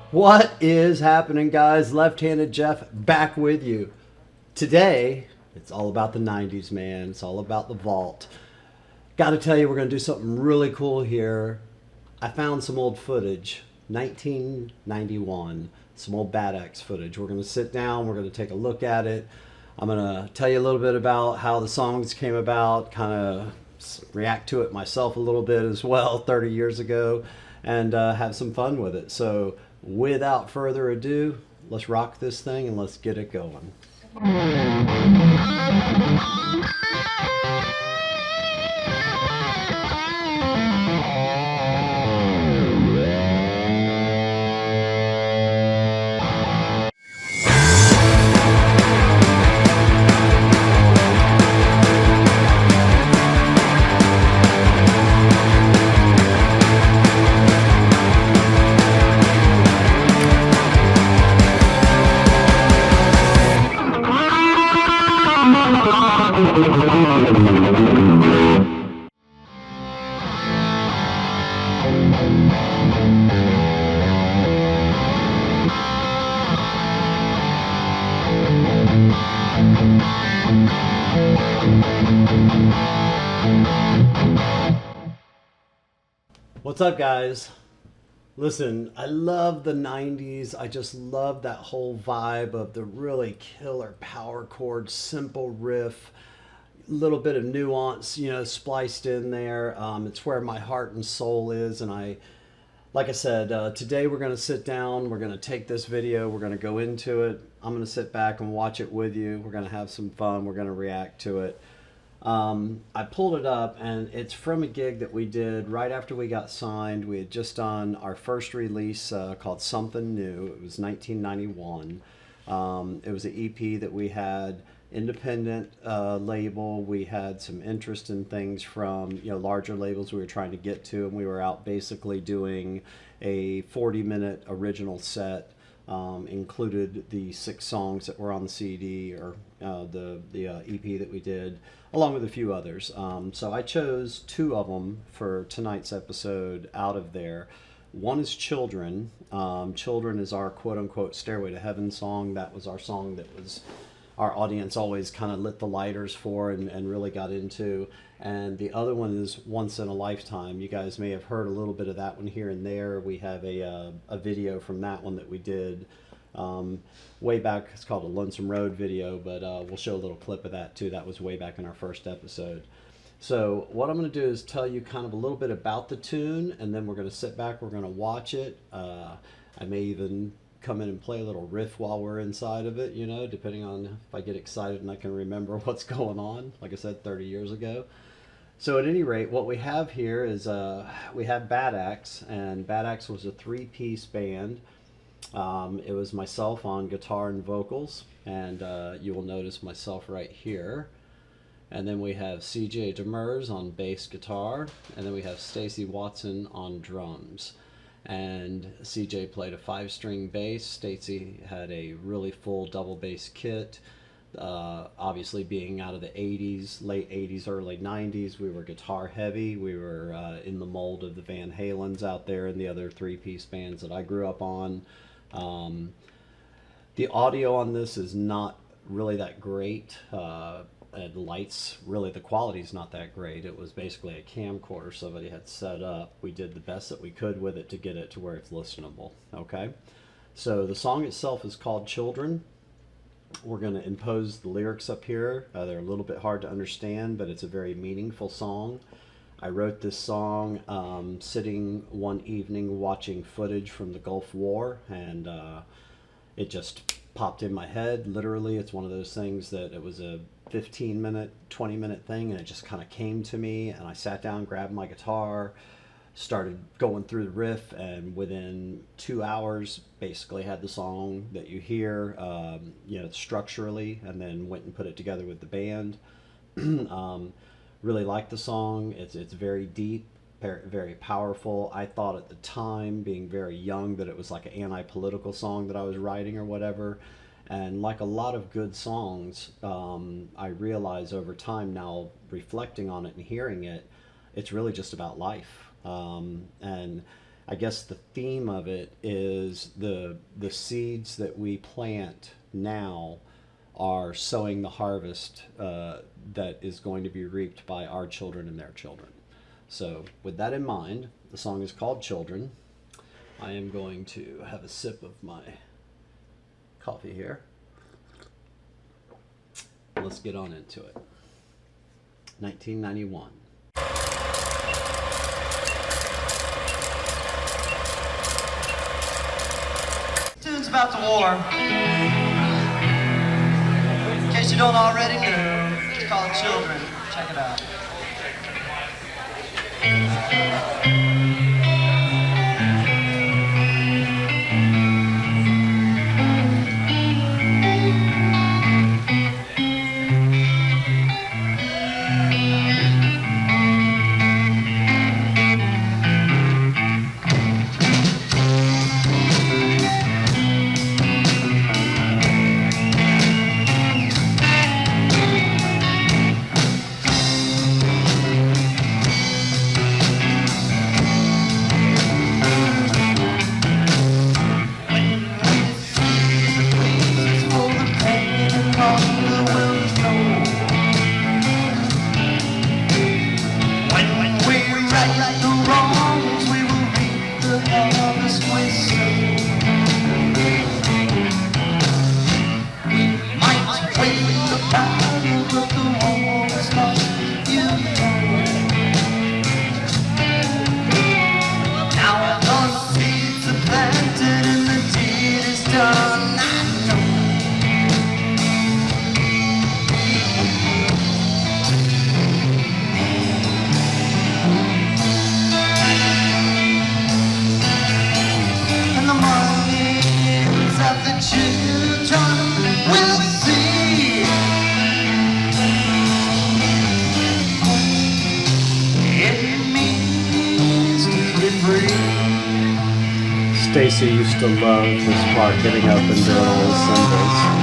What is happening, guys? Left-handed Jeff back with you. Today, it's all about the 90s, man. It's all about the vault. Got to tell you, we're going to do something really cool here. I found some old footage, 1991, some old Baddax footage. We're going to sit down, we're going to take a look at it. I'm going to tell you a little bit about how the songs came about, kind of react to it myself a little bit as well 30 years ago, and have some fun with it. So without further ado, let's rock this thing and let's get it going. What's up, guys? Listen, I love the 90s. I just love that whole vibe of the really killer power chord, simple riff, little bit of nuance, spliced in there. It's where my heart and soul is. And like I said, today we're going to sit down. We're going to take this video. We're going to go into it. I'm going to sit back and watch it with you. We're going to have some fun. We're going to react to it. I pulled it up, and it's from a gig that we did right after we got signed. We had just done our first release called Something New. It was 1991. It was an EP that we had, independent label. We had some interest in things from larger labels we were trying to get to, and we were out basically doing a 40-minute original set. Included the 6 songs that were on the CD or the EP that we did, along with a few others. So I chose 2 of them for tonight's episode out of there. One is Children. Children is our quote-unquote Stairway to Heaven song. That was our song that was our audience always kind of lit the lighters for and really got into. And the other one is Once in a Lifetime. You guys may have heard a little bit of that one here and there. We have a video from that one that we did way back. It's called a Lonesome Road video, but we'll show a little clip of that too. That was way back in our first episode. So what I'm going to do is tell you kind of a little bit about the tune, and then we're going to sit back, we're going to watch it. I may even come in and play a little riff while we're inside of it, depending on if I get excited and I can remember what's going on, like I said, 30 years ago. So at any rate, what we have here is we have Baddax, and Baddax was a 3-piece band. It was myself on guitar and vocals, and you will notice myself right here. And then we have CJ Demers on bass guitar, and then we have Stacy Watson on drums. And CJ played a 5-string bass. Stacy had a really full double bass kit. Obviously being out of the 80s, late 80s, early 90s, we were guitar heavy. We were in the mold of the Van Halens out there and the other 3-piece bands that I grew up on. The audio on this is not really that great. and lights. Really, the quality's not that great. It was basically a camcorder somebody had set up. We did the best that we could with it to get it to where it's listenable. Okay, so the song itself is called Children. We're going to impose the lyrics up here. They're a little bit hard to understand, but it's a very meaningful song. I wrote this song sitting one evening watching footage from the Gulf War, and it just popped in my head. Literally, it's one of those things that it was a 15-minute, 20-minute thing, and it just kind of came to me, and I sat down, grabbed my guitar, started going through the riff, and within 2 hours basically had the song that you hear, structurally, and then went and put it together with the band. Really like the song. It's very deep, very powerful. I thought at the time, being very young, that it was like an anti-political song that I was writing or whatever. And like a lot of good songs, I realize over time now, reflecting on it and hearing it, it's really just about life. And I guess the theme of it is the seeds that we plant now are sowing the harvest that is going to be reaped by our children and their children. So with that in mind, the song is called Children. I am going to have a sip of my coffee here. Let's get on into it. 1991. Tune's about the war. In case you don't already know, it's called Children. Check it out. Stacy used to love this part, getting up and doing all those cymbals.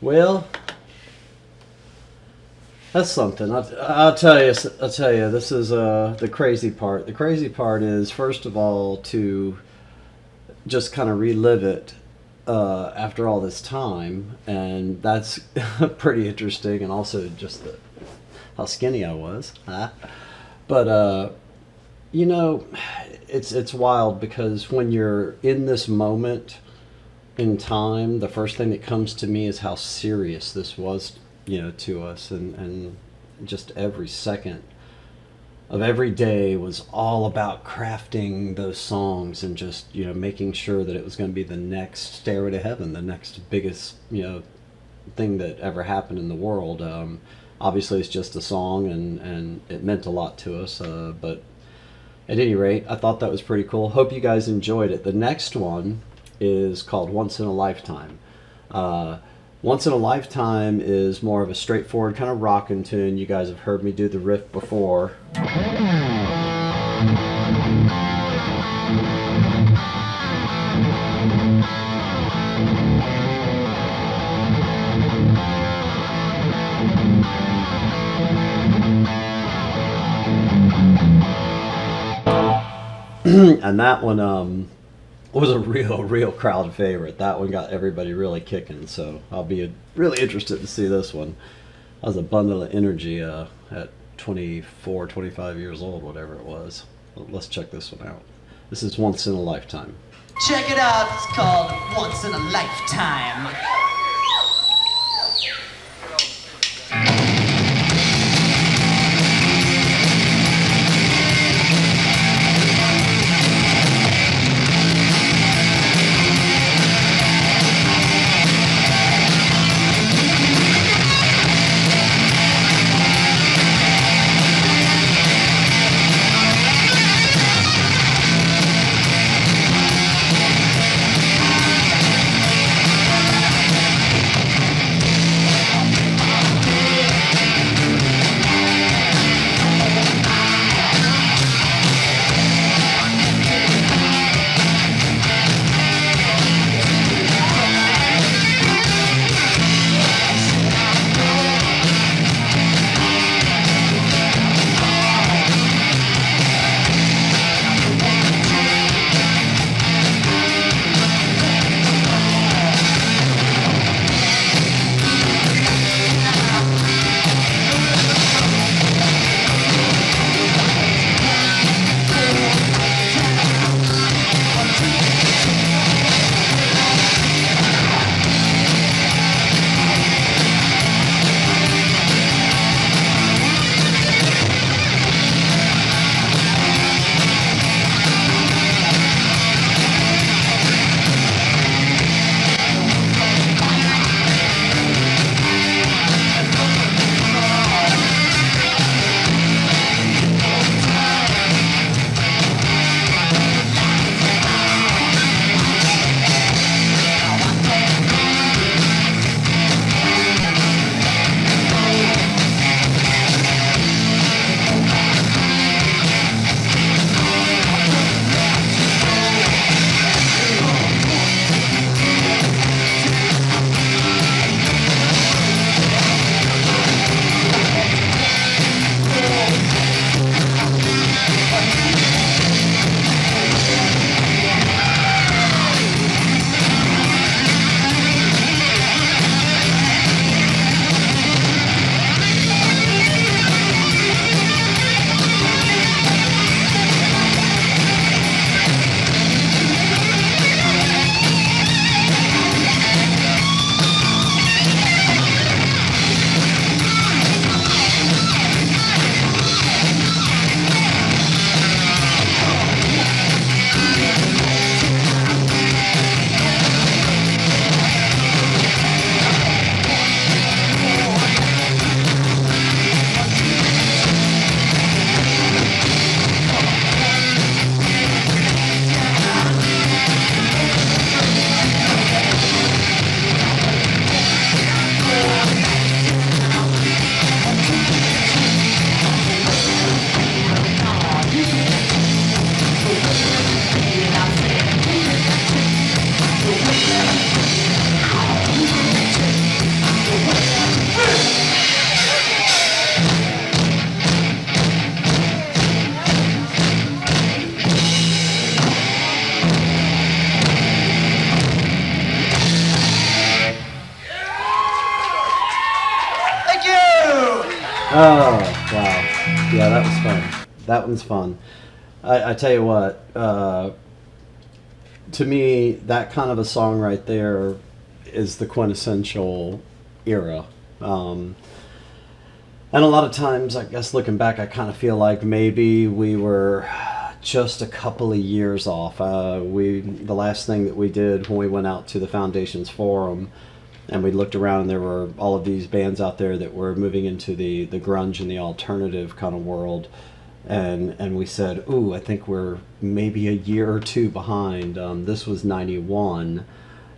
Well, that's something. I'll tell you. I'll tell you. This is the crazy part. The crazy part is, first of all, to just kind of relive it after all this time, and that's pretty interesting. And also just how skinny I was. Huh? But you know, it's wild because when you're in this moment in time, the first thing that comes to me is how serious this was, to us, and just every second of every day was all about crafting those songs and just making sure that it was going to be the next Stairway to Heaven, the next biggest thing that ever happened in the world. Obviously, it's just a song, and it meant a lot to us, but at any rate, I thought that was pretty cool. Hope you guys enjoyed it. The next one is called Once in a Lifetime. Once in a Lifetime is more of a straightforward kind of rockin' tune. You guys have heard me do the riff before. And that one was a real crowd favorite. That one got everybody really kicking, so I'll be really interested to see this one. I was a bundle of energy at 24, 25 years old, whatever it was. Let's check this one out. This is Once in a Lifetime. Check it out, it's called Once in a Lifetime. Oh, wow. Yeah, that was fun. That one's fun. I tell you what, to me, that kind of a song right there is the quintessential era. Um, and a lot of times, I guess looking back, I kind of feel like maybe we were just a couple of years off. The last thing that we did when we went out to the Foundations Forum, and we looked around, and there were all of these bands out there that were moving into the grunge and the alternative kind of world, and we said, "Ooh, I think we're maybe a year or two behind." This was '91,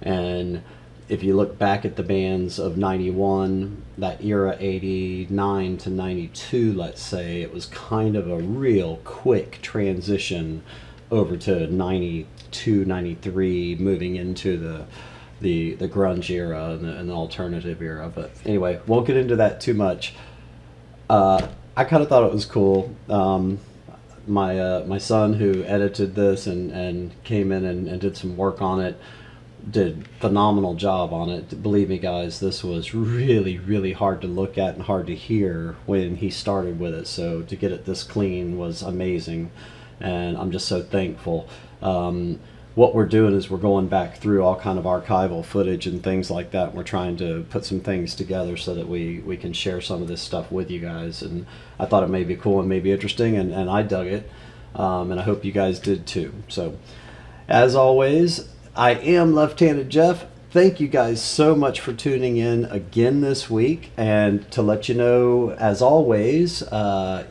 and if you look back at the bands of '91, that era, '89 to '92, let's say, it was kind of a real quick transition over to '92, '93, moving into the grunge era and the alternative era. But anyway, won't get into that too much. I kind of thought it was cool. My son, who edited this and came in and did some work on it, did phenomenal job on it. Believe me, guys, this was really, really hard to look at and hard to hear when he started with it. So to get it this clean was amazing, and I'm just so thankful. What we're doing is we're going back through all kind of archival footage and things like that. And we're trying to put some things together so that we can share some of this stuff with you guys. And I thought it may be cool and maybe interesting, and I dug it, and I hope you guys did too. So, as always, I am Left-Handed Jeff. Thank you guys so much for tuning in again this week. And to let you know, as always,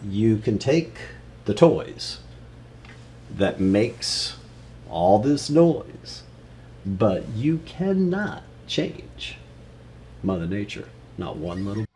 you can take the toys that makes all this noise, but you cannot change Mother Nature, not one little